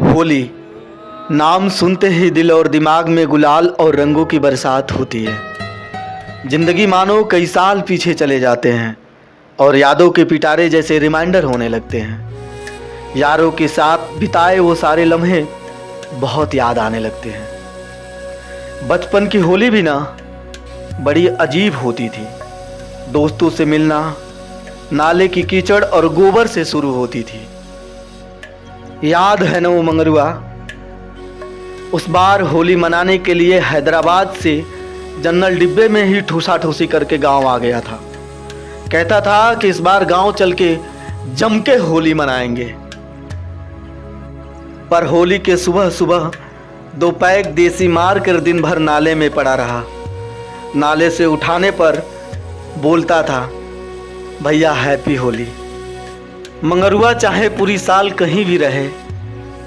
होली नाम सुनते ही दिल और दिमाग में गुलाल और रंगों की बरसात होती है। जिंदगी मानो कई साल पीछे चले जाते हैं और यादों के पिटारे जैसे रिमाइंडर होने लगते हैं। यारों के साथ बिताए वो सारे लम्हे बहुत याद आने लगते हैं। बचपन की होली भी ना बड़ी अजीब होती थी। दोस्तों से मिलना नाले की कीचड़ और गोबर से शुरू होती थी। याद है ना वो मंगरुआ, उस बार होली मनाने के लिए हैदराबाद से जनरल डिब्बे में ही ठूसा ठूसी करके गांव आ गया था। कहता था कि इस बार गांव चल के जम के होली मनाएंगे। पर होली के सुबह सुबह 2 पैक देसी मार कर दिन भर नाले में पड़ा रहा। नाले से उठाने पर बोलता था, भैया हैप्पी होली। मंगरुआ चाहे पूरी साल कहीं भी रहे,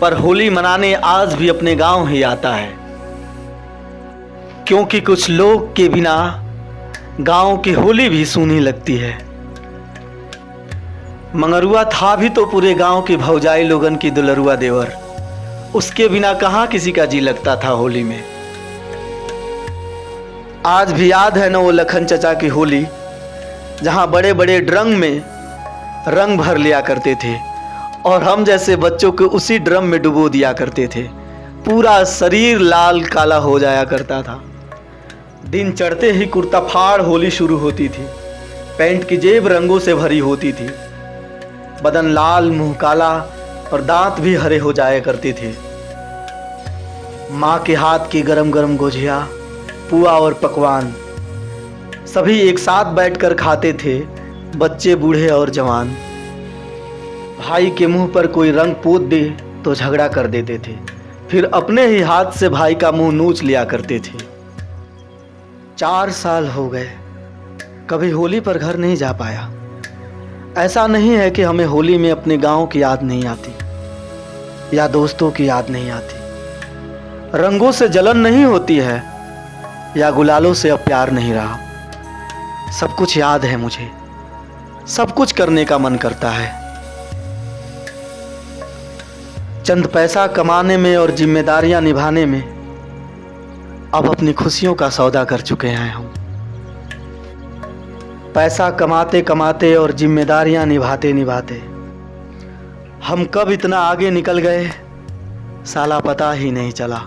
पर होली मनाने आज भी अपने गांव ही आता है, क्योंकि कुछ लोग के बिना गांव की होली भी सूनी लगती है। मंगरुआ था भी तो पूरे गांव की भौजाई लोगन की दुलरुआ देवर। उसके बिना कहाँ किसी का जी लगता था होली में। आज भी याद है ना वो लखन चचा की होली, जहां बड़े बड़े ड्रम में रंग भर लिया करते थे और हम जैसे बच्चों को उसी ड्रम में डुबो दिया करते थे। पूरा शरीर लाल काला हो जाया करता था। दिन चढ़ते ही कुर्ता फाड़ होली शुरू होती थी। पैंट की जेब रंगों से भरी होती थी। बदन लाल, मुंह काला और दांत भी हरे हो जाया करते थे। माँ के हाथ की गरम गरम गुझिया, पुआ और पकवान सभी एक साथ बैठकर खाते थे, बच्चे, बूढ़े और जवान। भाई के मुंह पर कोई रंग पोत दे तो झगड़ा कर देते थे, फिर अपने ही हाथ से भाई का मुंह नोच लिया करते थे। 4 साल हो गए, कभी होली पर घर नहीं जा पाया। ऐसा नहीं है कि हमें होली में अपने गांव की याद नहीं आती या दोस्तों की याद नहीं आती। रंगों से जलन नहीं होती है या गुलालों से अब प्यार नहीं रहा। सब कुछ याद है मुझे, सब कुछ करने का मन करता है। चंद पैसा कमाने में और जिम्मेदारियां निभाने में अब अपनी खुशियों का सौदा कर चुके हैं हम। पैसा कमाते कमाते और जिम्मेदारियां निभाते निभाते हम कब इतना आगे निकल गए, साला पता ही नहीं चला।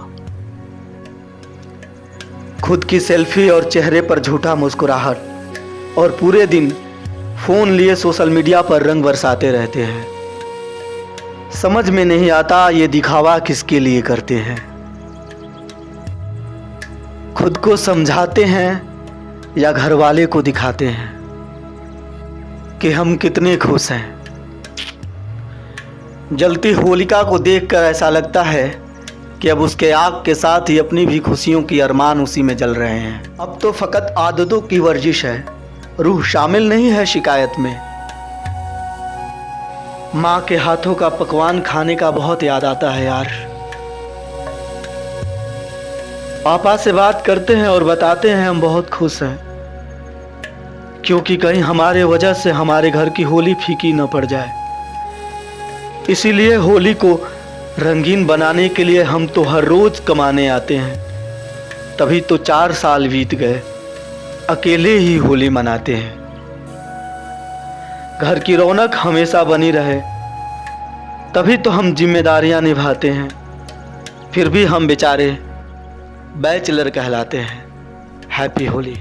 खुद की सेल्फी और चेहरे पर झूठा मुस्कुराहट और पूरे दिन फोन लिए सोशल मीडिया पर रंग बरसाते रहते हैं। समझ में नहीं आता ये दिखावा किसके लिए करते हैं। खुद को समझाते हैं या घर वाले को दिखाते हैं कि हम कितने खुश हैं। जलती होलिका को देखकर ऐसा लगता है कि अब उसके आग के साथ ही अपनी भी खुशियों की अरमान उसी में जल रहे हैं। अब तो फकत आदतों की वर्जिश है, रूह शामिल नहीं है शिकायत में। माँ के हाथों का पकवान खाने का बहुत याद आता है यार। पापा से बात करते हैं और बताते हैं हम बहुत खुश हैं, क्योंकि कहीं हमारे वजह से हमारे घर की होली फीकी न पड़ जाए। इसीलिए होली को रंगीन बनाने के लिए हम तो हर रोज कमाने आते हैं। तभी तो 4 साल बीत गए, अकेले ही होली मनाते हैं। घर की रौनक हमेशा बनी रहे, तभी तो हम जिम्मेदारियां निभाते हैं। फिर भी हम बेचारे बैचलर कहलाते हैं। हैप्पी होली।